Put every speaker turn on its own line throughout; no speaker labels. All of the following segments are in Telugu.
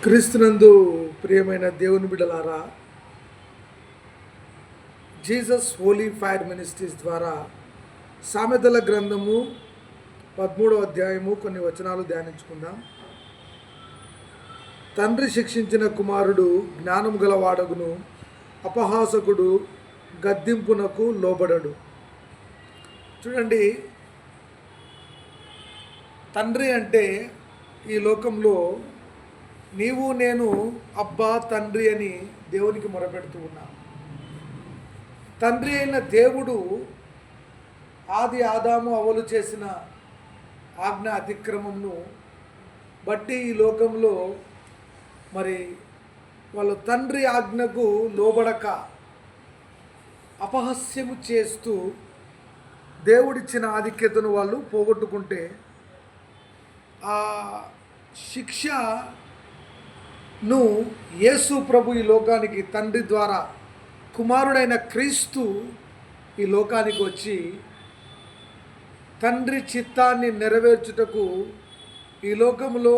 క్రీస్తునందు ప్రియమైన దేవుని బిడ్డలారా, జీసస్ హోలీ ఫైర్ మినిస్ట్రీస్ ద్వారా సామెతల గ్రంథము 13వ అధ్యాయము కొన్ని వచనాలు ధ్యానించుకుందాం. తండ్రి శిక్షించిన కుమారుడు జ్ఞానం గలవాడగును, అపహాసకుడు గద్దింపునకు లోబడడు. చూడండి, తండ్రి అంటే ఈ లోకంలో నీవు నేను అబ్బా తండ్రి అని దేవునికి మొరపెడుతూ ఉన్నాం. తండ్రి అయిన దేవుడు ఆదాము అవలు చేసిన ఆజ్ఞ అతిక్రమంను బట్టి ఈ లోకంలో మరి వాళ్ళు తండ్రి ఆజ్ఞకు లోబడక అపహాస్యము చేస్తూ దేవుడిచ్చిన ఆధిక్యతను వాళ్ళు పోగొట్టుకుంటే ఆ శిక్షను యేసు ప్రభు ఈ లోకానికి తండ్రి ద్వారా కుమారుడైన క్రీస్తు ఈ లోకానికి వచ్చి తండ్రి చిత్తాన్ని నెరవేర్చుటకు ఈ లోకంలో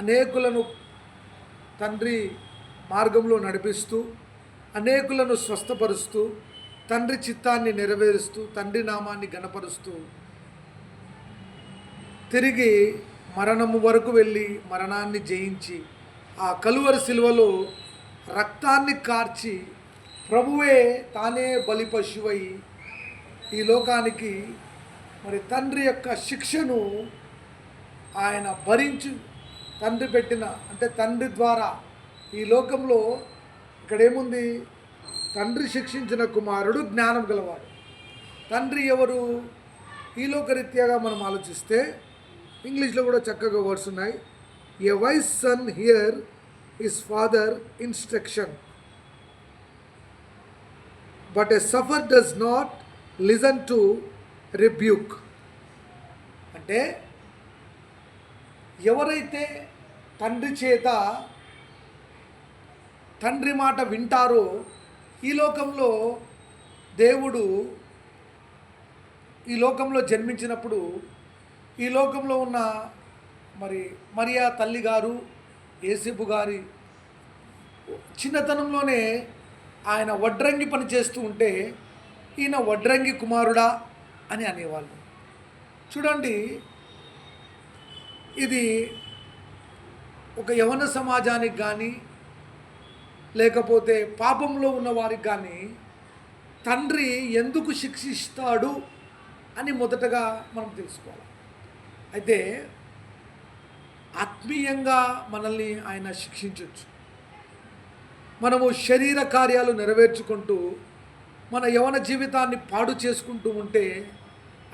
అనేకులను తండ్రి మార్గంలో నడిపిస్తూ, అనేకులను స్వస్థపరుస్తూ, తండ్రి చిత్తాన్ని నెరవేరుస్తూ, తండ్రి నామాన్ని గణపరుస్తూ తిరిగి మరణము వరకు వెళ్ళి మరణాన్ని జయించి ఆ కలువరి శిలువలో రక్తాన్ని కార్చి ప్రభువే తానే బలి పశువై ఈ లోకానికి మరి తండ్రి యొక్క శిక్షను ఆయన భరించి తండ్రి పెట్టిన అంటే తండ్రి ద్వారా ఈ లోకంలో ఇక్కడ ఏముంది, తండ్రి శిక్షించిన కుమారుడు జ్ఞానం గలవాడు. తండ్రి ఎవరు? ఈ లోకరీత్యాగా మనం ఆలోచిస్తే ఇంగ్లీష్లో కూడా చక్కగా వర్డ్స్ ఉన్నాయి. A wise son hear his father instruction but a scoffer does not listen to rebuke. అంటే ఎవరైతే తండ్రి చేత తండ్రి మాట వింటారో ఈ లోకంలో దేవుడు ఈ లోకంలో జన్మించినప్పుడు ఈ లోకంలో ఉన్న మరియా తల్లి గారు యేసేపు గారి చిన్నతనంలోనే ఆయన వడ్రంగి పని చేస్తూ ఉంటే ఈయన వడ్రంగి కుమారుడా అని అనేవాళ్ళు. చూడండి, ఇది ఒక యవన సమాజానికి కానీ లేకపోతే పాపంలో ఉన్న వారికి కానీ తండ్రి ఎందుకు శిక్షిస్తాడు అని మొదటగా మనం తెలుసుకోవాలి. అయితే ఆత్మీయంగా మనల్ని ఆయన శిక్షించవచ్చు. మనము శరీర కార్యాలు నెరవేర్చుకుంటూ మన యవన జీవితాన్ని పాడు చేసుకుంటూ ఉంటే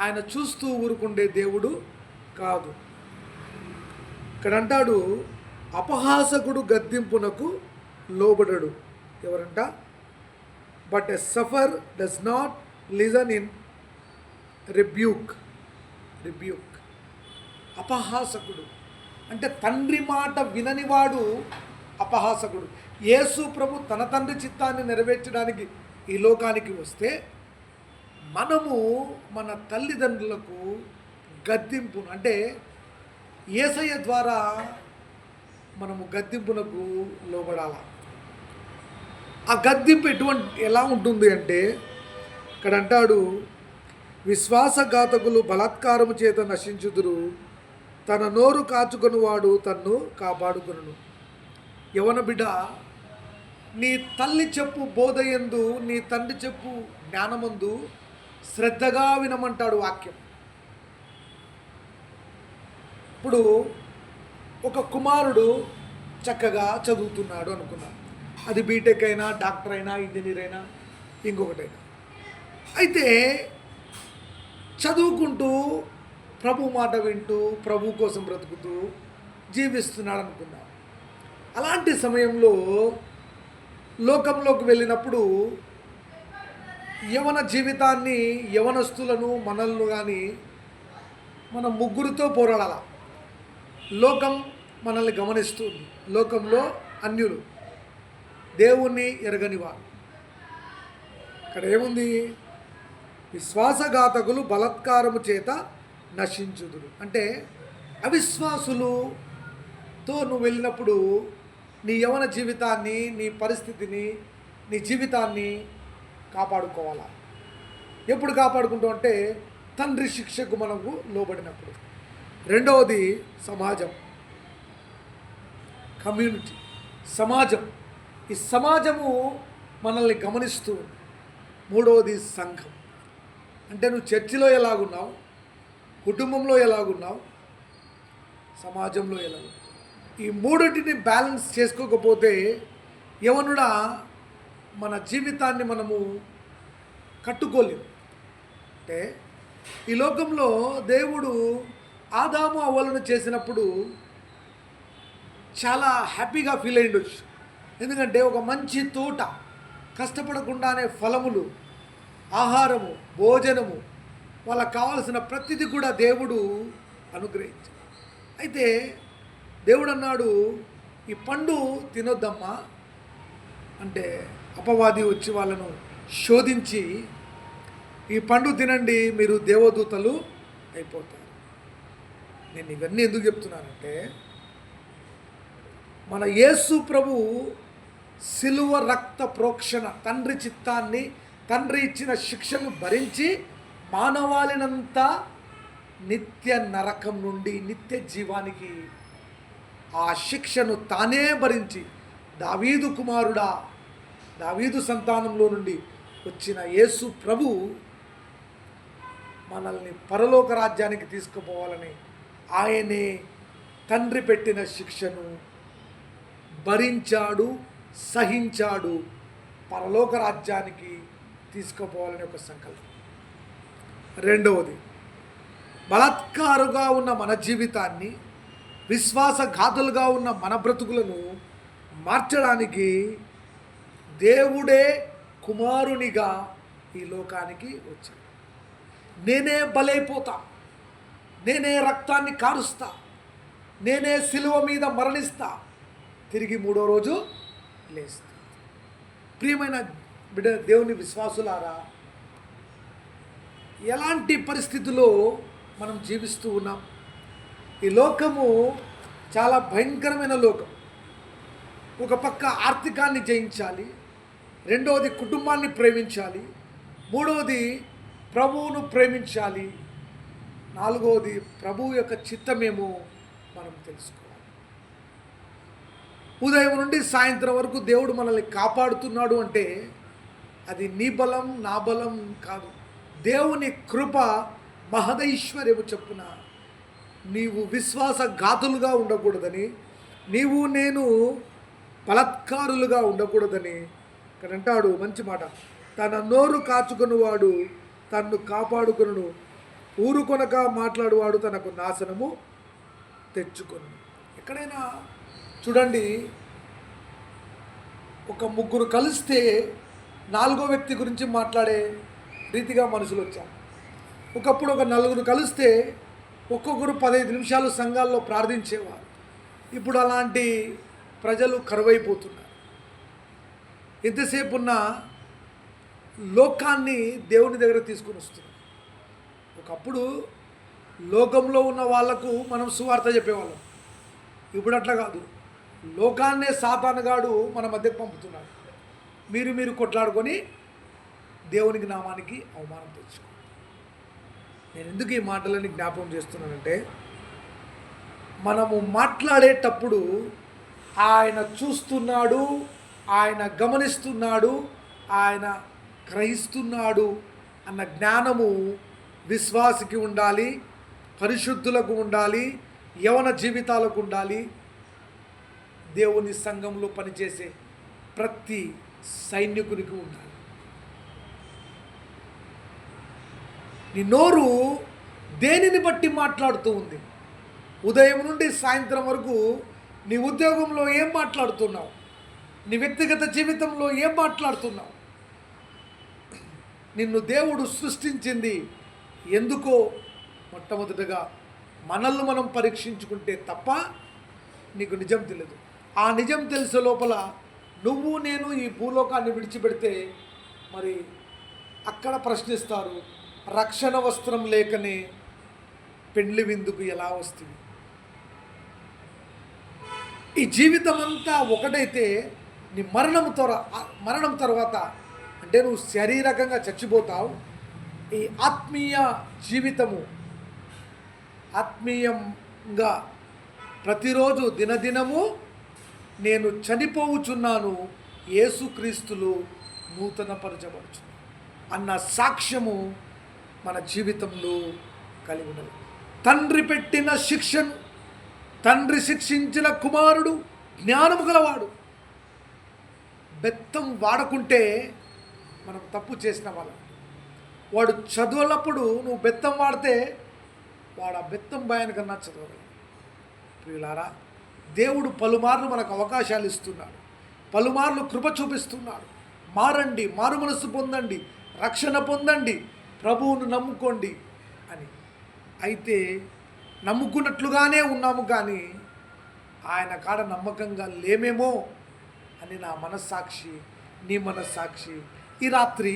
ఆయన చూస్తూ ఊరుకుండే దేవుడు కాదు. ఇక్కడ అంటాడు, అపహాసకుడు గద్దింపునకు లోబడడు. ఎవరంట? But a scoffer does not listen in rebuke. అపహాసకుడు అంటే తండ్రి మాట విననివాడు అపహాసకుడు. యేసు ప్రభు తన తండ్రి చిత్తాన్ని నెరవేర్చడానికి ఈ లోకానికి వస్తే మనము మన తల్లిదండ్రులకు గద్దింపును అంటే యేసయ్య ద్వారా మనము గద్దింపునకు లోబడాల. ఆ గద్దింపు ఎలా ఉంటుంది అంటే ఇక్కడ అంటాడు, విశ్వాసఘాతకులు బలాత్కారము చేత నశించుదురు, తన నోరు కాచుకొని వాడు తన్ను కాపాడుకొనును. యవన బిడ్డ, నీ తల్లి చెప్పు బోధయందు నీ తండ్రి చెప్పు జ్ఞానమందు శ్రద్ధగా వినమంటాడు వాక్యం. ఇప్పుడు ఒక కుమారుడు చక్కగా చదువుతున్నాడు అనుకున్నాం, అది బీటెక్ అయినా డాక్టర్ అయినా ఇంజనీర్ అయినా ఇంకొకటైనా. అయితే చదువుకుంటూ ప్రభు మాట వింటూ ప్రభు కోసం బ్రతుకుతూ జీవిస్తున్నాడు అనుకుందాం. అలాంటి సమయంలో లోకంలోకి వెళ్ళినప్పుడు యవన జీవితాన్ని, యవనస్తులను మనల్ని కానీ మనం ముగ్గురితో పోరాడాల. లోకం మనల్ని గమనిస్తుంది. లోకంలో అన్యులు, దేవుణ్ణి ఎరగని వారు. ఇక్కడ ఏముంది? విశ్వాసఘాతకులు బలాత్కారము చేత నశించుదురు. అంటే అవిశ్వాసులు నువ్వు వెళ్ళినప్పుడు నీ యవ్వన జీవితాన్ని, నీ పరిస్థితిని, నీ జీవితాన్ని కాపాడుకోవాలా. ఎప్పుడు కాపాడుకుంటాం అంటే తండ్రి శిక్షకు మనకు లోబడినప్పుడు. రెండవది సమాజం, కమ్యూనిటీ, సమాజం. ఈ సమాజము మనల్ని గమనిస్తూ ఉంది. మూడవది సంఘం. అంటే నువ్వు చర్చిలో ఎలాగున్నావు, కుటుంబంలో ఎలాగున్నావు, సమాజంలో ఎలాగున్నావు. ఈ మూడింటిని బ్యాలెన్స్ చేసుకోకపోతే యవనుడా మన జీవితాన్ని మనము కట్టుకోలేము. అంటే ఈ లోకంలో దేవుడు ఆదాము అవ్వలను చేసినప్పుడు చాలా హ్యాపీగా ఫీల్ అయ్యిండొచ్చు. ఎందుకంటే ఒక మంచి తోట, కష్టపడకుండానే ఫలములు, ఆహారము, భోజనము, వాళ్ళకు కావాల్సిన ప్రతిదీ కూడా దేవుడు అనుగ్రహించాడు. అయితే దేవుడు అన్నాడు, ఈ పండు తినొద్దమ్మా అంటే అపవాది వచ్చి వాళ్ళను శోధించి, ఈ పండు తినండి మీరు దేవదూతలు అయిపోతారు. నేను ఇవన్నీ ఎందుకు చెప్తున్నానంటే మన యేసు ప్రభు సిలువ రక్త ప్రోక్షణ, తండ్రి చిత్తాన్ని, తండ్రి ఇచ్చిన శిక్షను భరించి మానవాళినంతా నిత్య నరకం నుండి నిత్య జీవానికి ఆ శిక్షను తానే భరించి దావీదు కుమారుడా, దావీదు సంతానంలో నుండి వచ్చిన యేసు ప్రభు మనల్ని పరలోక రాజ్యానికి తీసుకుపోవాలని ఆయనే తండ్రి పెట్టిన శిక్షను భరించాడు, సహించాడు, పరలోక రాజ్యానికి తీసుకుపోవాలని ఒక సంకల్పం. రెండవది, బలాత్కారుగా ఉన్న మన జీవితాన్ని, విశ్వాసఘాతులుగా ఉన్న మన బ్రతుకులను మార్చడానికి దేవుడే కుమారునిగా ఈ లోకానికి వచ్చాడు. నేనే బలైపోతా, నేనే రక్తాన్ని కారుస్తా, నేనే సిలువ మీద మరణిస్తా, తిరిగి మూడో రోజు లేస్తా. ప్రియమైన బిడ్డ, దేవుని విశ్వాసులారా, ఎలాంటి పరిస్థితుల్లో మనం జీవిస్తూ ఉన్నాం? ఈ లోకము చాలా భయంకరమైన లోకం. ఒక పక్క ఆర్థికాన్ని జయించాలి, రెండవది కుటుంబాన్ని ప్రేమించాలి, మూడవది ప్రభువును ప్రేమించాలి, నాలుగవది ప్రభువు యొక్క చిత్తమేమో మనం తెలుసుకోవాలి. ఉదయం నుండి సాయంత్రం వరకు దేవుడు మనల్ని కాపాడుతున్నాడు అంటే అది నీ బలం, నా బలం కాదు. దేవుని కృప, మహదైశ్వర్యము చెప్పున నీవు విశ్వాసఘాతులుగా ఉండకూడదని, నీవు నేను బలత్కారులుగా ఉండకూడదని ఇక్కడ అంటాడు మంచి మాట. తన నోరు కాచుకొనివాడు తన్ను కాపాడుకొనును, ఊరుకొనక మాట్లాడువాడు తనకు నాశనము తెచ్చుకొను. ఎక్కడైనా చూడండి, ఒక ముగ్గురు కలిస్తే నాలుగో వ్యక్తి గురించి మాట్లాడే రీతిగా మనుషులు వచ్చారు. ఒకప్పుడు ఒక నలుగురు కలిస్తే ఒక్కొక్కరు 15 నిమిషాలు సంఘాల్లో ప్రార్థించేవారు. ఇప్పుడు అలాంటి ప్రజలు కరువైపోతున్నారు. ఎంతసేపు ఉన్న లోకాన్ని దేవుని దగ్గర తీసుకుని వస్తున్నారు. ఒకప్పుడు లోకంలో ఉన్న వాళ్లకు మనం సువార్త చెప్పేవాళ్ళం. ఇప్పుడు అట్లా కాదు, లోకాన్నే సాతానుగాడు మన మధ్యకు పంపుతున్నాడు. మీరు కొట్లాడుకొని దేవునికి నామానికి అవమానం తెచ్చుకో. నేను ఎందుకు ఈ మాటలని జ్ఞాపకం చేస్తున్నానంటే, మనము మాట్లాడేటప్పుడు ఆయన చూస్తున్నాడు, ఆయన గమనిస్తున్నాడు, ఆయన గ్రహిస్తున్నాడు అన్న జ్ఞానము విశ్వాసికి ఉండాలి, పరిశుద్ధులకు ఉండాలి, యవన జీవితాలకు ఉండాలి, దేవుని సంఘంలో పనిచేసే ప్రతి సైనికునికి ఉండాలి. నీ నోరు దేనిని బట్టి మాట్లాడుతూ ఉంది? ఉదయం నుండి సాయంత్రం వరకు నీ ఉద్యోగంలో ఏం మాట్లాడుతున్నావు? నీ వ్యక్తిగత జీవితంలో ఏం మాట్లాడుతున్నావు? నిన్ను దేవుడు సృష్టించింది ఎందుకో మొట్టమొదటగా మనల్ని మనం పరీక్షించుకుంటే తప్ప నీకు నిజం తెలియదు. ఆ నిజం తెలిసే లోపల నువ్వు నేను ఈ భూలోకాన్ని విడిచిపెడితే మరి అక్కడ ప్రశ్నిస్తారు, రక్షణ వస్త్రం లేకనే పెండ్లి విందుకు ఎలా వస్తుంది? ఈ జీవితం అంతా ఒకటైతే నీ మరణం తర్వాత అంటే నువ్వు శారీరకంగా చచ్చిపోతావు. ఈ ఆత్మీయ జీవితము ఆత్మీయంగా ప్రతిరోజు దినదినము నేను చనిపోవుచున్నాను, యేసుక్రీస్తులు నూతనపరచబడుచు అన్న సాక్ష్యము మన జీవితంలో కలిగి ఉన్నది. తండ్రి పెట్టిన శిక్షను తండ్రి శిక్షించిన కుమారుడు జ్ఞానము గలవాడు. బెత్తం వాడకుంటే మనం తప్పు చేసిన వాళ్ళం. వాడు చదువులప్పుడు నువ్వు బెత్తం వాడితే వాడు ఆ బెత్తం భయాని కన్నా చదవగలడు. ప్రియులారా, దేవుడు పలుమార్లు మనకు అవకాశాలు ఇస్తున్నాడు, పలుమార్లు కృప చూపిస్తున్నాడు. మారండి, మారు మనస్సు పొందండి, రక్షణ పొందండి, ప్రభువును నమ్ముకోండి అని. అయితే నమ్ముకున్నట్లుగానే ఉన్నాము కానీ ఆయన కాడ నమ్మకంగా లేమేమో అని నా మనస్సాక్షి, నీ మనస్సాక్షి ఈ రాత్రి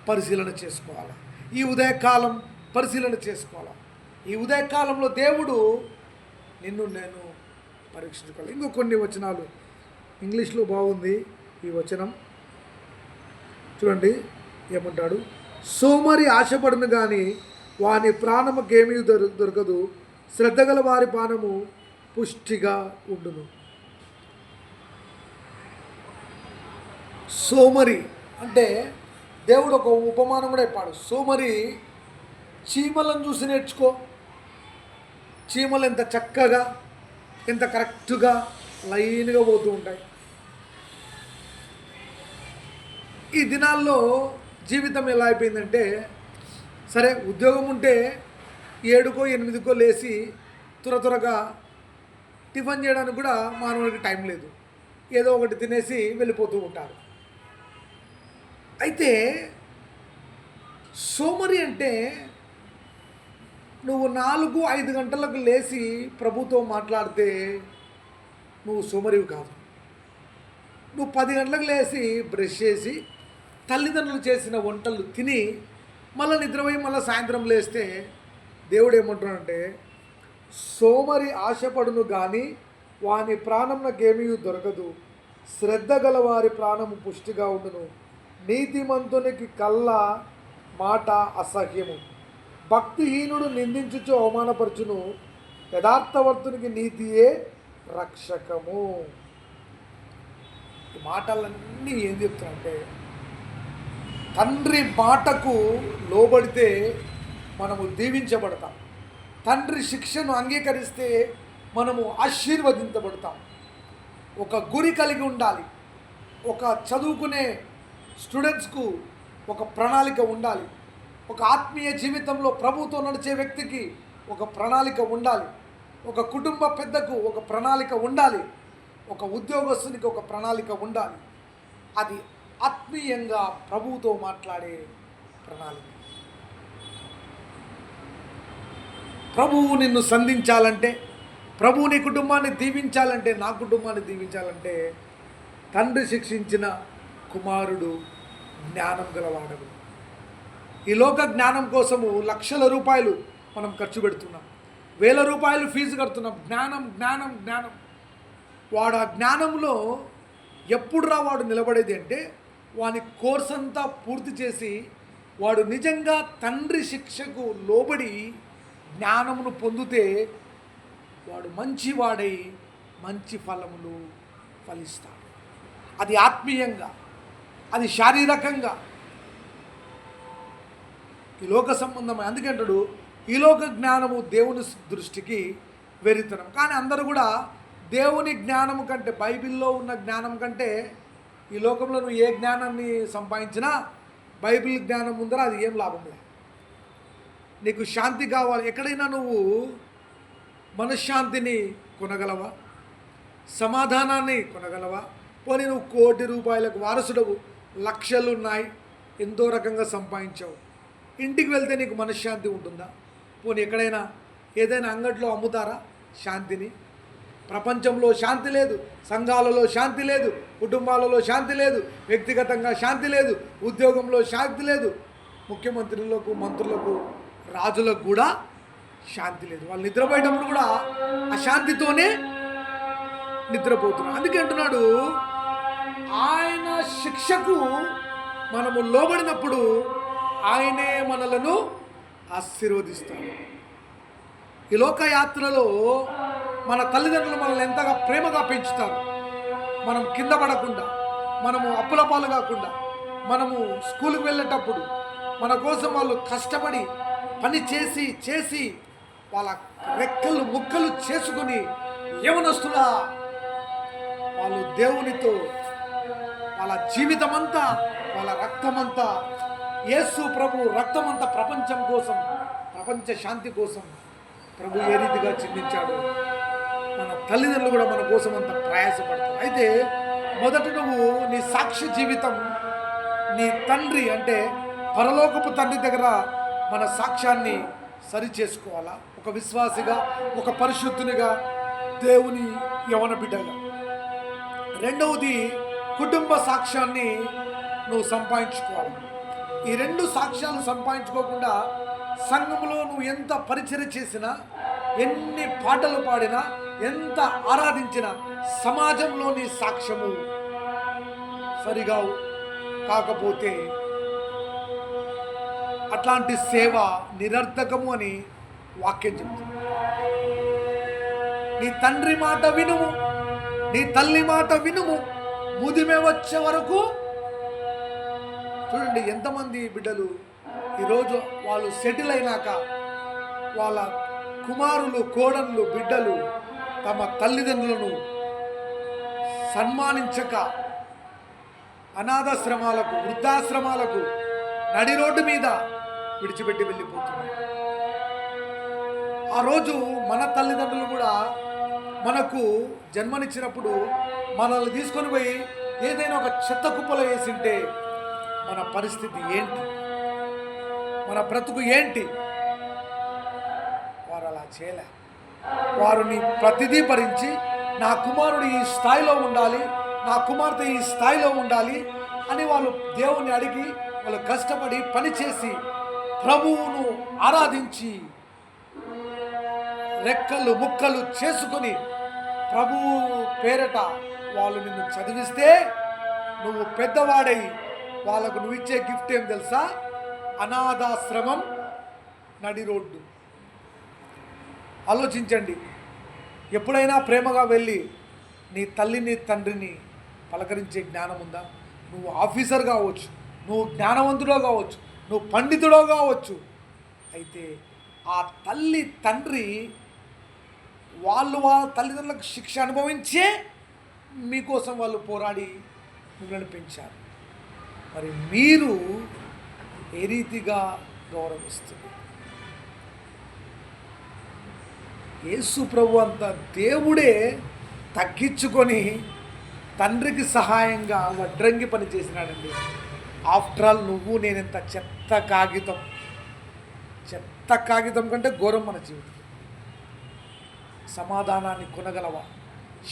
పరిశీలన చేసుకోవాలి. ఈ ఉదయకాలం పరిశీలన చేసుకోవాలి. ఈ ఉదయకాలంలో దేవుడు నేను పరీక్షించుకోవాలి. ఇంకో కొన్ని వచనాలు ఇంగ్లీష్లో బాగుంది ఈ వచనం చూడండి. ఏమంటాడు? సోమరి ఆశపడును కానీ వాని ప్రాణముకేమీ దొరకదు, శ్రద్ధ గల వారి పానము పుష్టిగా ఉండును. సోమరి అంటే దేవుడు ఒక ఉపమానం కూడా చెప్పాడు. సోమరి చీమలను చూసి నేర్చుకో. చీమలు ఎంత చక్కగా, ఎంత కరెక్ట్గా లైన్గా పోతూ ఉంటాయి. ఈ దినాల్లో జీవితం ఎలా అయిపోయిందంటే, సరే ఉద్యోగం ఉంటే 7కో 8కో లేచి త్వరగా టిఫిన్ చేయడానికి కూడా మానవుడికి టైం లేదు. ఏదో ఒకటి తినేసి వెళ్ళిపోతూ ఉంటారు. అయితే సోమరి అంటే నువ్వు 4-5 గంటలకు లేచి ప్రభుతో మాట్లాడితే నువ్వు సోమరివి కాదు. నువ్వు 10 గంటలకు లేచి బ్రష్ చేసి తల్లిదండ్రులు చేసిన వంటలు తిని మళ్ళీ నిద్రపోయి మళ్ళీ సాయంత్రం లేస్తే దేవుడు ఏమంటున్నాడంటే, సోమరి ఆశపడును కానీ వాని ప్రాణంకేమీ దొరకదు, శ్రద్ధ గల వారి ప్రాణము పుష్టిగా ఉండును. నీతిమంతునికి కళ్ళ మాట అసహ్యము, భక్తిహీనుడు నిందించుచు అవమానపరచును, యథార్థవర్తునికి నీతియే రక్షకము. ఈ మాటలన్నీ ఏం చెప్తారంటే, తండ్రి మాటకు లోబడితే మనము దీవించబడతాం. తండ్రి శిక్షను అంగీకరిస్తే మనము ఆశీర్వదించబడతాం. ఒక గురి కలిగి ఉండాలి. ఒక చదువుకునే స్టూడెంట్స్కు ఒక ప్రణాళిక ఉండాలి. ఒక ఆత్మీయ జీవితంలో ప్రభుతో నడిచే వ్యక్తికి ఒక ప్రణాళిక ఉండాలి. ఒక కుటుంబ పెద్దకు ఒక ప్రణాళిక ఉండాలి. ఒక ఉద్యోగస్తునికి ఒక ప్రణాళిక ఉండాలి. అది ఆత్మీయంగా ప్రభువుతో మాట్లాడే ప్రణాళిక. ప్రభువు నిన్ను సంధించాలంటే, ప్రభువు నీ కుటుంబాన్ని దీవించాలంటే, నా కుటుంబాన్ని దీవించాలంటే తండ్రి శిక్షించిన కుమారుడు జ్ఞానం గలవాడడు. ఈ లోక జ్ఞానం కోసము లక్షల రూపాయలు మనం ఖర్చు పెడుతున్నాం, వేల రూపాయలు ఫీజు కడుతున్నాం. జ్ఞానం జ్ఞానం జ్ఞానం. వాడు ఆ జ్ఞానంలో ఎప్పుడు వాడు నిలబడేది అంటే, వాని కోర్స్ అంతా పూర్తి చేసి వాడు నిజంగా తండ్రి శిక్షకు లోబడి జ్ఞానమును పొందితే వాడు మంచివాడై మంచి ఫలములు ఫలిస్తాడు. అది ఆత్మీయంగా, అది శారీరకంగా, ఈ లోక సంబంధమైన. అందుకంటాడు ఈ లోక జ్ఞానము దేవుని దృష్టికి వెరితనం. కానీ అందరూ కూడా దేవుని జ్ఞానము కంటే, బైబిల్లో ఉన్న జ్ఞానం కంటే ఈ లోకంలో నువ్వు ఏ జ్ఞానాన్ని సంపాదించినా బైబిల్ జ్ఞానం ముందర అది ఏం లాభం లేదు. నీకు శాంతి కావాలి. ఎక్కడైనా నువ్వు మనశ్శాంతిని కొనగలవా? సమాధానాన్ని కొనగలవా? పోనీ నువ్వు 1 కోటి రూపాయలకు వారసుడవు, లక్షలు ఉన్నాయి, ఎంతో రకంగా సంపాదించావు, ఇంటికి వెళ్తే నీకు మనశ్శాంతి ఉంటుందా? పోనీ ఎక్కడైనా ఏదైనా అంగట్లో అమ్ముతారా శాంతిని? ప్రపంచంలో శాంతి లేదు, సంఘాలలో శాంతి లేదు, కుటుంబాలలో శాంతి లేదు, వ్యక్తిగతంగా శాంతి లేదు, ఉద్యోగంలో శాంతి లేదు, ముఖ్యమంత్రులకు, మంత్రులకు, రాజులకు కూడా శాంతి లేదు. వాళ్ళు నిద్రపోయేటప్పుడు కూడా అశాంతితోనే నిద్రపోతున్నాం. అందుకే అంటున్నాడు, ఆయన శిక్షకు మనము లోబడినప్పుడు ఆయనే మనలను ఆశీర్వదిస్తాడు. ఈ లోకయాత్రలో మన తల్లిదండ్రులు మనల్ని ఎంతగా ప్రేమగా పెంచుతారు. మనం కింద పడకుండా, మనము అప్పుల పాలు కాకుండా, మనము స్కూల్కి వెళ్ళేటప్పుడు మన కోసం వాళ్ళు కష్టపడి పని చేసి చేసి వాళ్ళ రెక్కలు ముక్కలు చేసుకుని యవనస్తులా వాళ్ళు దేవునితో వాళ్ళ జీవితమంతా, వాళ్ళ రక్తమంతా, యేసు ప్రభు రక్తమంతా ప్రపంచం కోసం, ప్రపంచ శాంతి కోసం ప్రభు ఏ రీతిగా చిందించాడు. మన తల్లిదండ్రులు కూడా మన కోసం అంత ప్రయాసపడతారు. అయితే మొదట నువ్వు నీ సాక్ష్య జీవితం నీ తండ్రి అంటే పరలోకపు తండ్రి దగ్గర మన సాక్ష్యాన్ని సరి చేసుకోవాలా. ఒక విశ్వాసిగా, ఒక పరిశుద్ధునిగా, దేవుని యవన బిడ్డగా. రెండవది కుటుంబ సాక్ష్యాన్ని నువ్వు సంపాదించుకోవాలి. ఈ రెండు సాక్ష్యాలు సంపాదించుకోకుండా సంఘంలో నువ్వు ఎంత పరిచర్య చేసినా, ఎన్ని పాటలు పాడినా, ఎంత ఆరాధించినా సమాజంలో నీ సాక్ష్యము సరిగా కాకపోతే అట్లాంటి సేవ నిరర్థకము అని వాక్యం చెప్తుంది. నీ తండ్రి మాట వినుము, నీ తల్లి మాట వినుము, ముదిమే వచ్చే వరకు. చూడండి ఎంతమంది బిడ్డలు ఈరోజు వాళ్ళు సెటిల్ అయినాక వాళ్ళ కుమారులు, కోడళ్ళు, బిడ్డలు తమ తల్లిదండ్రులను సన్మానించక అనాథాశ్రమాలకు, వృద్ధాశ్రమాలకు నడి రోడ్డు మీద విడిచిపెట్టి వెళ్ళిపోతున్నారు. ఆ రోజు మన తల్లిదండ్రులు కూడా మనకు జన్మనిచ్చినప్పుడు మనల్ని తీసుకొని పోయి ఏదైనా ఒక చెత్త కుప్పలో వేసింటే మన పరిస్థితి ఏంటి, మన బ్రతుకు ఏంటి? వారు అలా చేయలే. వారిని ప్రతిదీ భరించి నా కుమారుడు ఈ స్థాయిలో ఉండాలి, నా కుమార్తె ఈ స్థాయిలో ఉండాలి అని వాళ్ళు దేవుణ్ణి అడిగి వాళ్ళు కష్టపడి పనిచేసి ప్రభువును ఆరాధించి రెక్కలు ముక్కలు చేసుకొని ప్రభువు పేరట వాళ్ళు నిన్ను చదివిస్తే నువ్వు పెద్దవాడై వాళ్ళకు నువ్వు ఇచ్చే గిఫ్ట్ ఏం తెలుసా? అనాథాశ్రమం, నడి రోడ్డు. ఆలోచించండి. ఎప్పుడైనా ప్రేమగా వెళ్ళి నీ తల్లిని తండ్రిని పలకరించే జ్ఞానం ఉందా? నువ్వు ఆఫీసర్ కావచ్చు, నువ్వు జ్ఞానవంతుడో కావచ్చు, నువ్వు పండితుడో కావచ్చు. అయితే ఆ తల్లి తండ్రి వాళ్ళ తల్లిదండ్రులకు శిక్ష అనుభవించే మీకోసం వాళ్ళు పోరాడి మిమ్మల్ని పెంచారు. మరి మీరు ఏ రీతిగా గౌరవిస్తుంది? యేసు ప్రభు అంత దేవుడే తగ్గించుకొని తండ్రికి సహాయంగా వడ్రంగి పని చేసినాడండి. ఆఫ్టర్ ఆల్ నువ్వు నేనెంత చెత్త కాగితం కంటే ఘోరం మన జీవితం. సమాధానాన్ని కొనగలవా?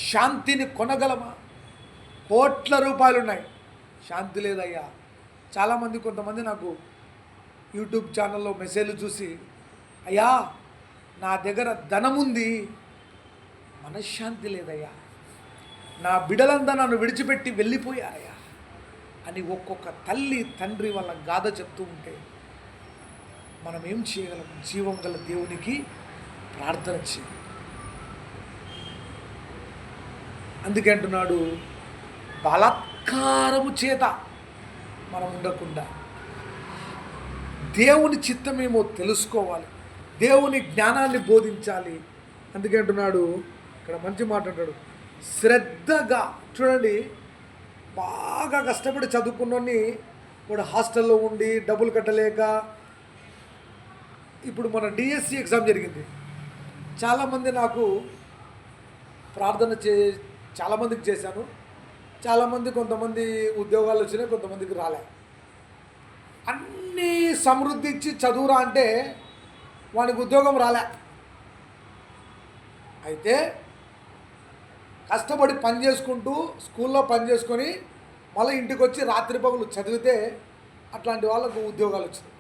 శాంతిని కొనగలవా? కోట్ల రూపాయలు ఉన్నాయి, శాంతి లేదయ్యా. చాలామంది, కొంతమంది నాకు యూట్యూబ్ ఛానల్లో మెసేజ్లు చూసి, అయ్యా నా దగ్గర ధనం ఉంది, మనశ్శాంతి లేదయ్యా, నా బిడ్డలంతా నన్ను విడిచిపెట్టి వెళ్ళిపోయారయ్యా అని ఒక్కొక్క తల్లి తండ్రి వాళ్ళ గాథ చెప్తూ ఉంటే మనం ఏం చేయగలం? జీవం గల దేవునికి ప్రార్థన చేయాలి. అందుకే అంటున్నాడు, బలాత్కారము చేత మనం ఉండకుండా దేవుని చిత్తమేమో తెలుసుకోవాలి, దేవుని జ్ఞానాన్ని బోధించాలి. అందుకే అంటున్నాడు, ఇక్కడ మంచి మాట అంటాడు, శ్రద్ధగా. చూడండి, బాగా కష్టపడి చదువుకున్నోని వాడు హాస్టల్లో ఉండి డబ్బులు కట్టలేక, ఇప్పుడు మన డిఎస్సి ఎగ్జామ్ జరిగింది. చాలామంది నాకు ప్రార్థన చాలామందికి చేశాను. చాలామంది, కొంతమంది ఉద్యోగాలు వచ్చినాయి, కొంతమందికి రాలే. అన్నీ సమృద్ధి ఇచ్చి చదువురా అంటే వానికి ఉద్యోగం రాలే. అయితే కష్టపడి పని చేసుకుంటూ స్కూల్లో పని చేసుకొని మళ్ళీ ఇంటికి వచ్చి రాత్రి పగులు చదివితే అట్లాంటి వాళ్ళకు ఉద్యోగాలు వచ్చినాయి.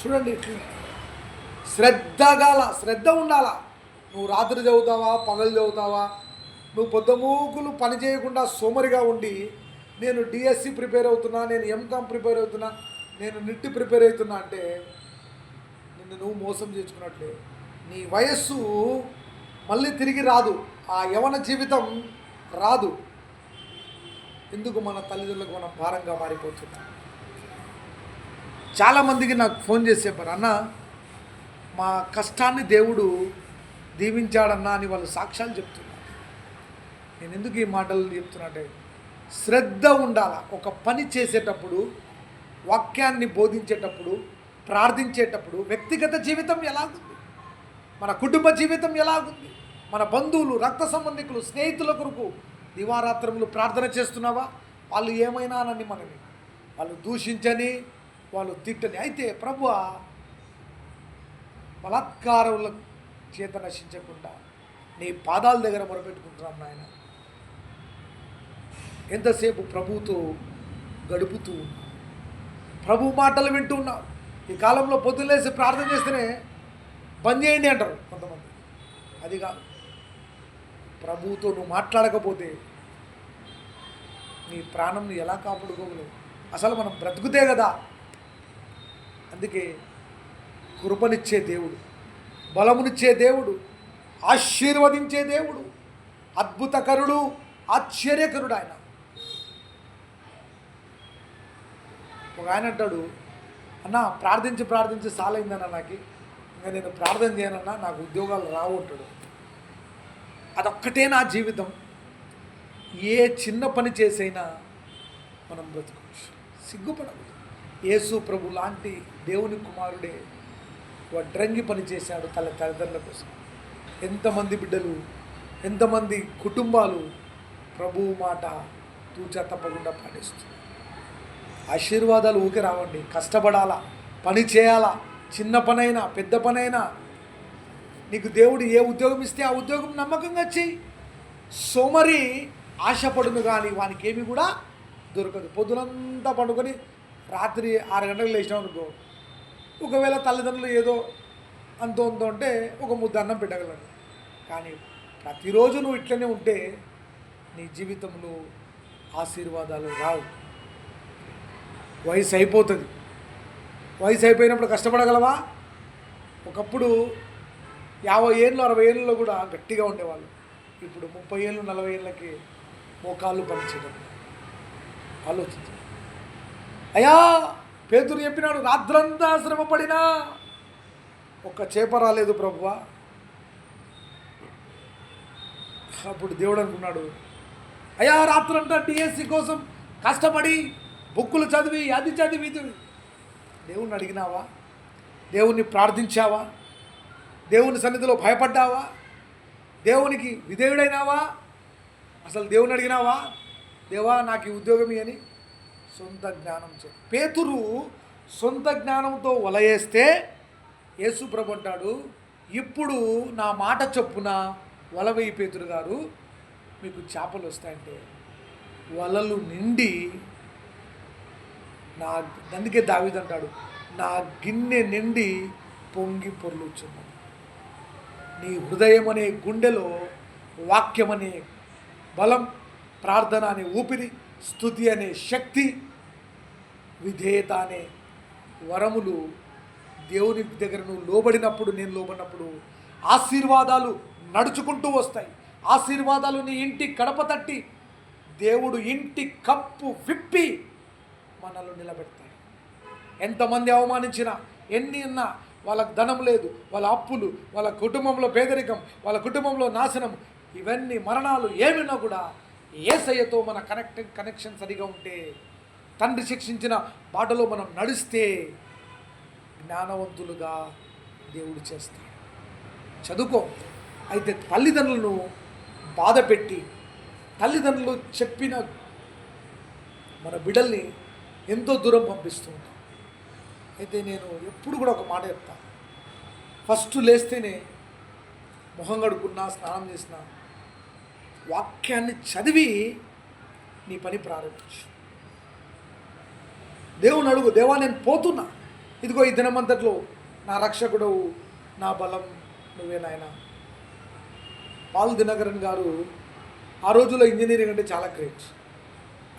చూడండి, శ్రద్ధ ఉండాలా. నువ్వు రాత్రి చదువుతావా, పగలు చదువుతావా, నువ్వు పొద్దుమూకులు పని చేయకుండా సోమరిగా ఉండి నేను డిఎస్సి ప్రిపేర్ అవుతున్నా, నేను ఎంకామ్ ప్రిపేర్ అవుతున్నా, నేను నిట్ ప్రిపేర్ అవుతున్నా అంటే నిన్ను నువ్వు మోసం చేసుకున్నట్లే. నీ వయస్సు మళ్ళీ తిరిగి రాదు, ఆ యవన జీవితం రాదు. ఎందుకు మన తల్లిదండ్రులకు మనం భారంగా మారిపోతున్నాం. చాలామందికి నాకు ఫోన్ చేసి చెప్పారు, అన్న మా కష్టాన్ని దేవుడు దీవించాడన్నా అని వాళ్ళు సాక్ష్యాలు చెప్తున్నారు. నేను ఎందుకు ఈ మాటలు చెప్తున్నా అంటే, శ్రద్ధ ఉండాల. ఒక పని చేసేటప్పుడు, వాక్యాన్ని బోధించేటప్పుడు, ప్రార్థించేటప్పుడు వ్యక్తిగత జీవితం ఎలాగుంది, మన కుటుంబ జీవితం ఎలాగుంది, మన బంధువులు, రక్త సంబంధికులు, స్నేహితుల కొరకు దివారాత్రములు ప్రార్థన చేస్తున్నావా? వాళ్ళు ఏమైనా అనని మనని, వాళ్ళు దూషించని, వాళ్ళు తిట్టని. అయితే ప్రభువా బలాత్కారుల చేత నశించకుండా నీ పాదాల దగ్గర మొరపెట్టుకుంటున్నాం నాయన. ఎంతసేపు ప్రభువుతో గడుపుతూ ఉన్నాం, ప్రభు మాటలు వింటూ ఉన్నాం. ఈ కాలంలో పొద్దులేసి ప్రార్థన చేస్తేనే బంద్ చేయండి అంటారు కొంతమంది. అది కాదు, ప్రభువుతో నువ్వు మాట్లాడకపోతే నీ ప్రాణంని ఎలా కాపాడుకోగలవు? అసలు మనం బ్రతుకుతే కదా. అందుకే కృపనిచ్చే దేవుడు, బలమునిచ్చే దేవుడు, ఆశీర్వదించే దేవుడు, అద్భుతకరుడు, ఆశ్చర్యకరుడు ఆయన. ఒక ఆయన అంటాడు, అన్న ప్రార్థించి ప్రార్థించి సాలైందన్న నాకు, ఇంకా నేను ప్రార్థన చేయనన్నా, నాకు ఉద్యోగాలు రావు అంటాడు. అదొక్కటే నా జీవితం. ఏ చిన్న పని చేసైనా మనం బ్రతుకోవచ్చు, సిగ్గుపడదు. యేసు ప్రభు లాంటి దేవుని కుమారుడే వడ్రంగి పని చేశాడు తన తల్లిదండ్రుల కోసం. ఎంతమంది బిడ్డలు, ఎంతమంది కుటుంబాలు ప్రభువు మాట తూచా తప్పకుండా పాటిస్తుంది. ఆశీర్వాదాలు ఊకే రావండి, కష్టపడాలా, పని చేయాలా. చిన్న పనైనా పెద్ద పనైనా నీకు దేవుడు ఏ ఉద్యోగం ఇస్తే ఆ ఉద్యోగం నమ్మకంగా చెయ్యి. సోమరి ఆశపడును కానీ వానికి ఏమి కూడా దొరకదు. పొద్దునంతా పండుకొని రాత్రి 6 గంటలకు లేచినాం అనుకో, ఒకవేళ తల్లిదండ్రులు ఏదో అంతో అంటే ఒక ముద్ద అన్నం పెట్టగలరు. కానీ ప్రతిరోజు నువ్వు ఇట్లనే ఉంటే నీ జీవితంలో ఆశీర్వాదాలు రావు. వయసు అయిపోతుంది. వయసు అయిపోయినప్పుడు కష్టపడగలవా? ఒకప్పుడు 50 ఏళ్ళు 60 ఏళ్ళలో కూడా గట్టిగా ఉండేవాళ్ళు. ఇప్పుడు 30 ఏళ్ళు 40 ఏళ్ళకి మోకాళ్ళు పనిచేయడం. ఆలోచించు. అయ్యా పేతురు చెప్పినాడు, రాత్రంతా శ్రమపడినా ఒక్క చేప రాలేదు ప్రభువా. అప్పుడు దేవుడు అనుకున్నాడు, అయ్యా రాత్రంతా డిఎస్సి కోసం కష్టపడి బుక్కులు చదివి అది చదివి ఇది. దేవుణ్ణి అడిగినావా? దేవుణ్ణి ప్రార్థించావా? దేవుని సన్నిధిలో భయపడ్డావా? దేవునికి విధేయుడైనావా? అసలు దేవుని అడిగినావా? దేవా నాకు ఈ ఉద్యోగం అని సొంత జ్ఞానం పేతురు సొంత జ్ఞానంతో వలయేస్తే యేసు ప్రభు అంటాడు, ఇప్పుడు నా మాట చొప్పున వల వేయి పేతురు గారు, మీకు చేపలు వస్తాయంటే వలలు నిండి నా, అందుకే దావీదు అంటాడు, నా గిన్నె నిండి పొంగి పొర్లుచున్నాను. నీ హృదయం అనే గుండెలో వాక్యం అనే బలం, ప్రార్థన అనే ఊపిరి, స్తుతి అనే శక్తి, విధేయత అనే వరములు దేవుని దగ్గర నువ్వు లోబడినప్పుడు, నేను లోబడినప్పుడు ఆశీర్వాదాలు నడుచుకుంటూ వస్తాయి. ఆశీర్వాదాలు నీ ఇంటి గడప తట్టి దేవుడు ఇంటి కప్పు విప్పి మనల్ని నిలబెడతాయి. ఎంతమంది అవమానించినా, ఎన్ని ఉన్నా, వాళ్ళకు ధనం లేదు, వాళ్ళ అప్పులు, వాళ్ళ కుటుంబంలో పేదరికం, వాళ్ళ కుటుంబంలో నాశనం, ఇవన్నీ మరణాలు ఏమిన్నా కూడా యేసయ్యతో మన కనెక్షన్ సరిగా ఉంటే, తండ్రి శిక్షించిన బాటలో మనం నడిస్తే జ్ఞానవంతులుగా దేవుడు చేస్తాడు. చదువుకో. అయితే తల్లిదండ్రులను బాధ పెట్టి, తల్లిదండ్రులు చెప్పిన మన బిడ్డల్ని ఎంతో దూరం పంపిస్తూ ఉంటాం. అయితే నేను ఎప్పుడు కూడా ఒక మాట చెప్తాను, ఫస్ట్ లేస్తేనే మొహం కడుక్కున్నా, స్నానం చేసిన, వాక్యాన్ని చదివి నీ పని ప్రారంభించు. దేవుని అడుగు, దేవా నేను పోతున్నా, ఇదిగో ఈ దినమంతట్లో నా రక్షకుడు, నా బలం నువ్వే నాయన, పాల్ దినకరన్ గారు ఆ రోజుల్లో ఇంజనీరింగ్ అంటే చాలా గ్రేట్.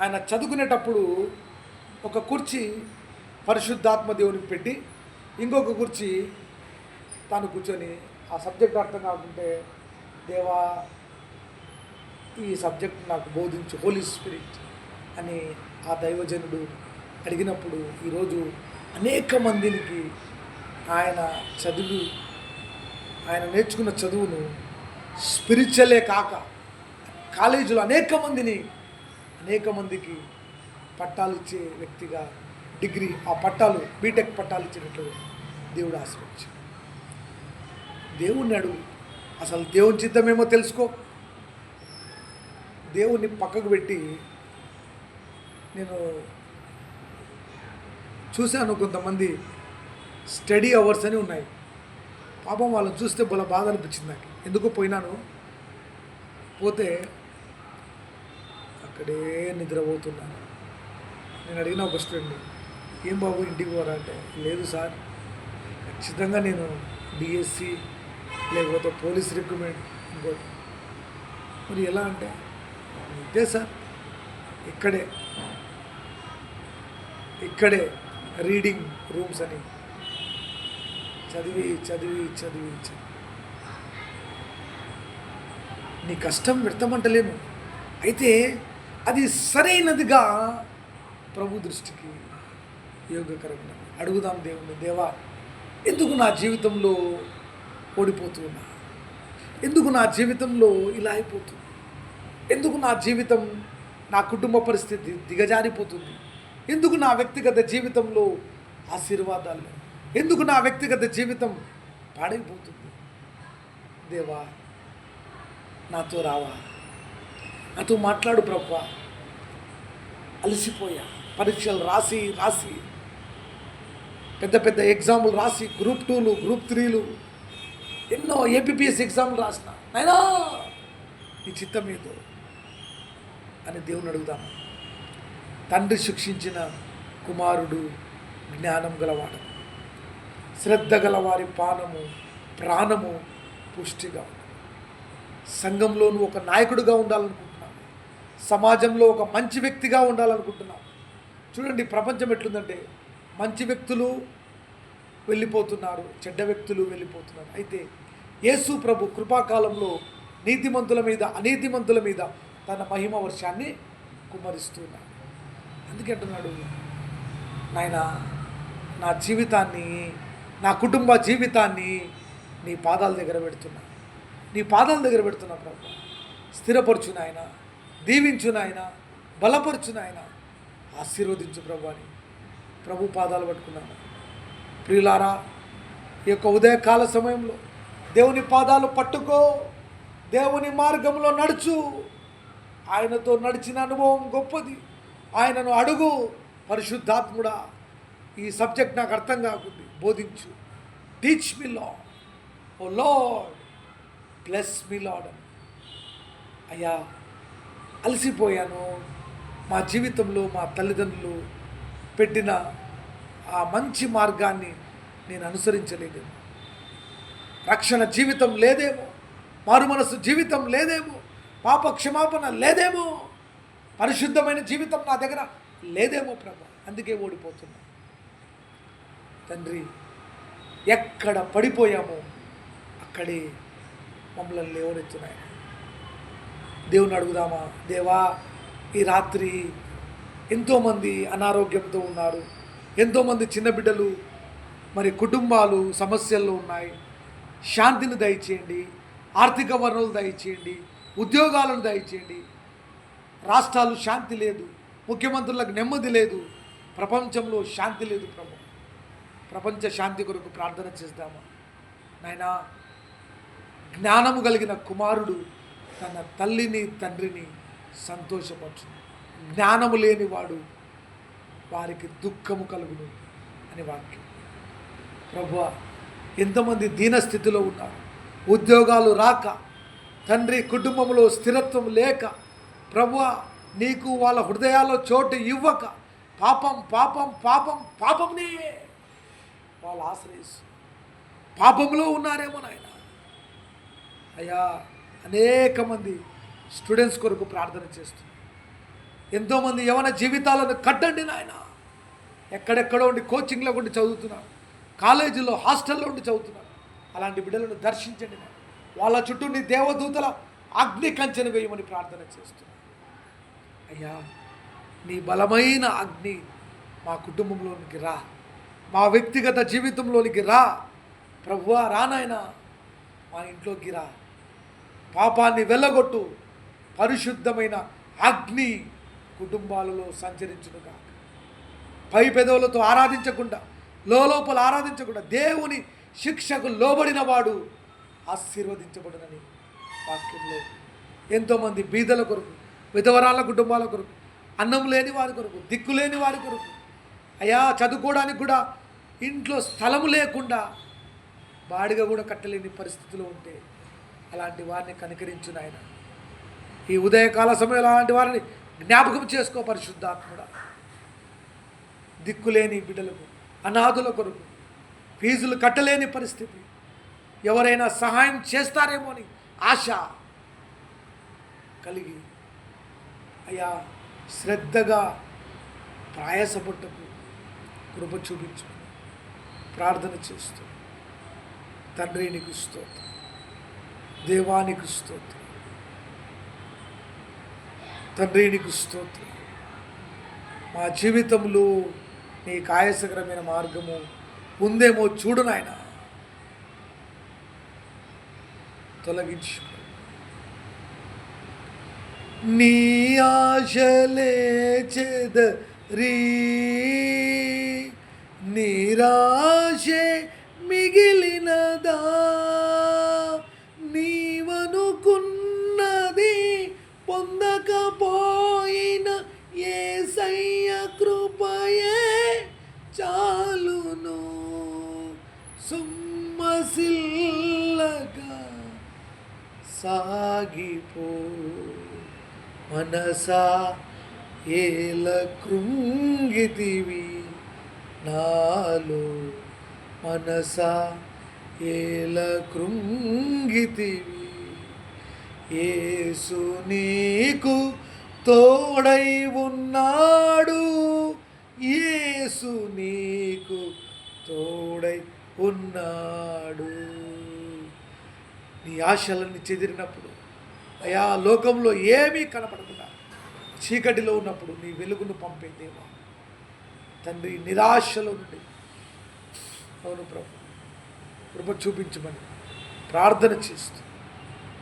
ఆయన చదువుకునేటప్పుడు ఒక కుర్చీ పరిశుద్ధాత్మ దేవునికి పెట్టి ఇంకొక కుర్చీ తాను కూర్చొని ఆ సబ్జెక్ట్ అర్థం కాకుంటే, దేవా ఈ సబ్జెక్ట్ నాకు బోధించు హోలీ స్పిరిట్ అని ఆ దైవజనుడు అడిగినప్పుడు ఈరోజు అనేక మందికి ఆయన ఆయన నేర్చుకున్న చదువును స్పిరిచువలే కాక కాలేజీలో అనేక మందికి పట్టాలు ఇచ్చే వ్యక్తిగా డిగ్రీ ఆ పట్టాలు బీటెక్ పట్టాలు ఇచ్చినట్లు దేవుడు ఆశీర్వదించాడు. దేవుణ్ణి అడుగు, అసలు దేవుని చిత్తమేమో తెలుసుకో. దేవుణ్ణి పక్కకు పెట్టి నేను చూశాను కొంతమంది స్టడీ అవర్స్ అని ఉన్నాయి. పాపం వాళ్ళని చూస్తే బల బాధ అనిపించింది నాకు. ఎందుకో పోతే అక్కడే నిద్రపోతున్నాను. నేను అడిగిన ఒక స్టూడెంట్, ఏం బాబు ఇంటికి పోరా అంటే, లేదు సార్ ఖచ్చితంగా నేను డిఎస్సి లేకపోతే పోలీస్ రిక్రూట్మెంట్ ఇంకోటి. మరి ఎలా అంటే, ఇదే సార్ ఇక్కడే రీడింగ్ రూమ్స్ అని చదివి నీ కష్టం వ్యర్థమంటలేను, అయితే అది సరైనదిగా ప్రభు దృష్టికి యోగకరంగా అడుగుదాం దేవుని. దేవా, ఎందుకు నా జీవితంలో ఓడిపోతున్నా? ఎందుకు నా జీవితంలో ఇలా అయిపోతుంది? ఎందుకు నా జీవితం, నా కుటుంబ పరిస్థితి దిగజారిపోతుంది? ఎందుకు నా వ్యక్తిగత జీవితంలో ఆశీర్వాదాలు, ఎందుకు నా వ్యక్తిగత జీవితం పాడైపోతుంది? దేవా, నాతో రావా, నాతో మాట్లాడు ప్రభువా. అలసిపోయా, పరీక్షలు రాసి పెద్ద ఎగ్జాములు రాసి, గ్రూప్ 2లు గ్రూప్ 3లు ఎన్నో ఏపీపీఎస్ ఎగ్జాములు రాసిన. నైనా నీ చిత్తం ఏదో అని దేవుని అడుగుదాము. తండ్రి శిక్షించిన కుమారుడు జ్ఞానం గలవాడు, శ్రద్ధ గలవారి ప్రాణము పుష్టిగా. సంఘంలో నువ్వు ఒక నాయకుడిగా ఉండాలనుకుంటున్నావు, సమాజంలో ఒక మంచి వ్యక్తిగా ఉండాలనుకుంటున్నావు. చూడండి ప్రపంచం ఎట్లుందంటే, మంచి వ్యక్తులు వెళ్ళిపోతున్నారు, చెడ్డ వ్యక్తులు వెళ్ళిపోతున్నారు. అయితే యేసు ప్రభు కృపాకాలంలో నీతిమంతుల మీద అనీతిమంతుల మీద తన మహిమ వర్షాన్ని కుమ్మరిస్తున్నాడు. అందుకే అంటున్నాడు, నాయనా నా జీవితాన్ని, నా కుటుంబ జీవితాన్ని నీ పాదాల దగ్గర పెడుతున్నా ప్రభు. స్థిరపరచు నాయన, దీవించు నాయన, బలపరచు నాయన, ఆశీర్వదించు ప్రభు అని ప్రభు పాదాలు పట్టుకున్నాను. ప్రియులారా, ఈ యొక్క ఉదయకాల సమయంలో దేవుని పాదాలు పట్టుకో, దేవుని మార్గంలో నడుచు. ఆయనతో నడిచిన అనుభవం గొప్పది. ఆయనను అడుగు, పరిశుద్ధాత్ముడా ఈ సబ్జెక్ట్ నాకు అర్థం కాకుంది, బోధించు. టీచ్ మీ లార్డ్, ఓ లార్డ్ బ్లెస్ మీ లార్డ్. అయ్యా, అలసిపోయాను, మా జీవితంలో మా తల్లిదండ్రులు పెట్టిన ఆ మంచి మార్గాన్ని నేను అనుసరించలేదేమో, రక్షణ జీవితం లేదేమో, మారు మనసు జీవితం లేదేమో, పాప క్షమాపణ లేదేమో, పరిశుద్ధమైన జీవితం నా దగ్గర లేదేమో ప్రభు. అందుకే ఓడిపోతున్నా. తండ్రి, ఎక్కడ పడిపోయామో అక్కడే మమ్మల్ని లేవనెత్తున్నాయి. దేవుని అడుగుదామా? దేవా, ఈ రాత్రి ఎంతోమంది అనారోగ్యంతో ఉన్నారు, ఎంతోమంది చిన్న బిడ్డలు, మరి కుటుంబాలు సమస్యల్లో ఉన్నాయి. శాంతిని దయచేయండి, ఆర్థిక వనరులు దయచేయండి, ఉద్యోగాలను దయచేయండి. రాష్ట్రాలు శాంతి లేదు, ముఖ్యమంత్రులకు నెమ్మది లేదు, ప్రపంచంలో శాంతి లేదు ప్రభు. ప్రపంచ శాంతి కొరకు ప్రార్థన చేద్దామా నాయనా? జ్ఞానము కలిగిన కుమారుడు తన తల్లిని తండ్రిని సంతోషపరచు. జ్ఞానము లేనివాడు వారికి దుఃఖము కలుగును అని వాక్యం. ప్రభువా, ఎంతమంది దీనస్థితిలో ఉన్నారు, ఉద్యోగాలు రాక, తండ్రి కుటుంబంలో స్థిరత్వం లేక, ప్రభువా నీకు వాళ్ళ హృదయాల్లో చోటు ఇవ్వక పాపంనే వాళ్ళు ఆశ్రయిస్తూ పాపంలో ఉన్నారేమో నాయన. అయ్యా, అనేక మంది స్టూడెంట్స్ కొరకు ప్రార్థన చేస్తున్నారు. ఎంతోమంది యవన జీవితాలను కట్టండి నాయన. ఎక్కడెక్కడో ఉండి కోచింగ్లో ఉండి చదువుతున్నారు, కాలేజీలో హాస్టల్లో ఉండి చదువుతున్నారు. అలాంటి బిడ్డలను దర్శించండి నాయన. వాళ్ళ చుట్టూ నీ దేవదూతల అగ్ని కంచెను వేయమని ప్రార్థన చేస్తున్నాను. అయ్యా, నీ బలమైన అగ్ని మా కుటుంబంలోనికి రా, మా వ్యక్తిగత జీవితంలోనికి రా ప్రభువా. రానాయన, మా ఇంట్లోకి రా. పాపాన్ని వెళ్ళగొట్టు. పరిశుద్ధమైన అగ్ని కుటుంబాలలో సంచరించునుగా. పై పెదవులతో ఆరాధించకుండా, లోపల ఆరాధించకుండా దేవుని శిక్షకు లోబడిన వాడు ఆశీర్వదించబడునని వాక్యంలో. ఎంతోమంది బీదల కొరకు, విధవరాల కుటుంబాల కొరకు, అన్నం లేని వారి కొరకు, దిక్కు లేని వారి కొరకు, అయ్యా చదువుకోవడానికి కూడా ఇంట్లో స్థలము లేకుండా బాడిగ కూడా కట్టలేని పరిస్థితిలో ఉంటే అలాంటి వారిని కనికరించు నాయన. ఈ ఉదయకాల సమయంలో అలాంటి వారిని జ్ఞాపకం చేసుకో పరిశుద్ధాత్ముడా. దిక్కులేని బిడ్డలకు, అనాథుల కొరకు ఫీజులు కట్టలేని పరిస్థితి, ఎవరైనా సహాయం చేస్తారేమో అని ఆశ కలిగి అయ్యా శ్రద్ధగా ప్రయాసపట్టుకు కృప చూపించు ప్రార్థన చేస్తూ, తండ్రి నీకు స్తోత్రం, దేవానికి స్తోత్రం, తండ్రి నీకు స్తోత్రం. మా జీవితంలో నీకు ఆయాసకరమైన మార్గము ఉందేమో చూడు నాయన, తొలగించు. నీ ఆశలే చెదరీ నిరాశే మిగిలినదా, నీవనుకున్నది పొందకపోయిన యేసయ్య కృపయే చాలును. సుమ్మసిల్లగా సాగిపో మనసా, ఏల కృంగితివి నాలో మనసా, ఏల కృంగితివి. యేసు నీకు తోడై ఉన్నాడు, యేసు నీకు తోడై ఉన్నాడు. నీ ఆశలన్నీ చెదిరినప్పుడు, అయా లోకంలో ఏమీ కనపడకుండా చీకటిలో ఉన్నప్పుడు నీ వెలుగును పంపే దేవా తండ్రి, నిరాశలో నుండి అవును ప్రభు కృప చూపించమని ప్రార్థన చేస్తూ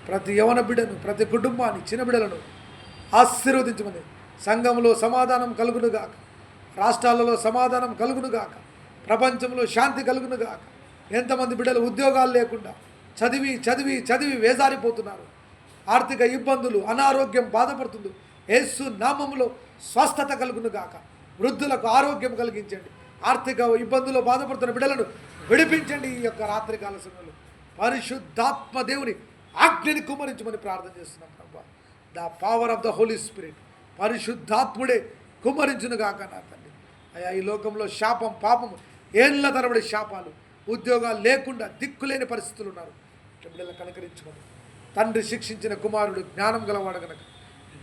ప్రతి యవన బిడ్డను, ప్రతి కుటుంబాన్ని, చిన్న బిడ్డలను ఆశీర్వదించమని, సంఘంలో సమాధానం కలుగునుగాక, రాష్ట్రాలలో సమాధానం కలుగునుగాక, ప్రపంచంలో శాంతి కలుగునుగాక. ఎంతమంది బిడ్డలు ఉద్యోగాలు లేకుండా చదివి చదివి చదివి వేజారిపోతున్నారు, ఆర్థిక ఇబ్బందులు, అనారోగ్యం బాధపడుతుంది. యేసు నామములో స్వస్థత కలుగునుగాక. వృద్ధులకు ఆరోగ్యం కలిగించండి. ఆర్థిక ఇబ్బందులు బాధపడుతున్న బిడ్డలను విడిపించండి. ఈ యొక్క రాత్రికాల సమయంలో పరిశుద్ధాత్మ దేవుని అగ్నిని కుమ్మరించమని ప్రార్థన చేస్తున్నాం ప్రభా. The power of the holy spirit పరిశుద్ధాత్ముడే కుమ్మరించునుగాక నా తండ్రి. అయ్యా ఈ లోకంలో శాపం, పాపము, ఏళ్ళ తరబడి శాపాలు, ఉద్యోగాలు లేకుండా దిక్కులేని పరిస్థితులు ఉన్నారు. బిడ్డలను కనకరించుకోండి తండ్రి. శిక్షించిన కుమారుడు జ్ఞానం గలవాడు కనుక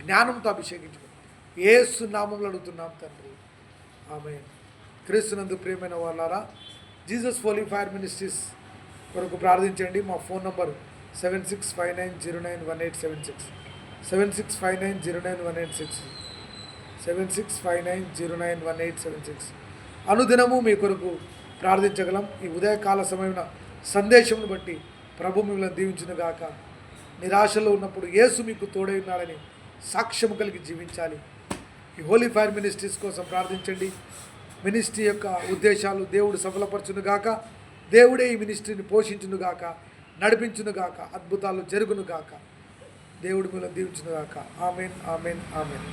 జ్ఞానంతో అభిషేకించుకోండి. యేసు నామంలో అడుగుతున్నాం తండ్రి, ఆమేన్. క్రీస్తునందు ప్రియమైన వాళ్ళారా, జీసస్ హోలీ ఫైర్ మినిస్ట్రీస్ కొరకు ప్రార్థించండి. మా ఫోన్ నంబర్ 7659091876, 7659091876, 7659091876. అనుదినము మీ కొరకు ప్రార్థించగలం. ఈ ఉదయకాల సమయమున సందేశమును బట్టి ప్రభు మిమ్మల్ని దీవించునుగాక. నిరాశలో ఉన్నప్పుడు యేసు మీకు తోడై ఉన్నాడని సాక్ష్యము కలిగి జీవించాలి. ఈ హోలీ ఫైర్ మినిస్ట్రీస్ కోసం ప్రార్థించండి. మినిస్ట్రీ యొక్క ఉద్దేశాలు దేవుడు సఫలపరచునుగాక. దేవుడే ఈ మినిస్ట్రీని పోషించునుగాక, నడిపించునుగాక, అద్భుతాలు జరుగునుగాక. దేవుడు మిమ్మల్ని దీవించునుగాక. Amen, amen, amen.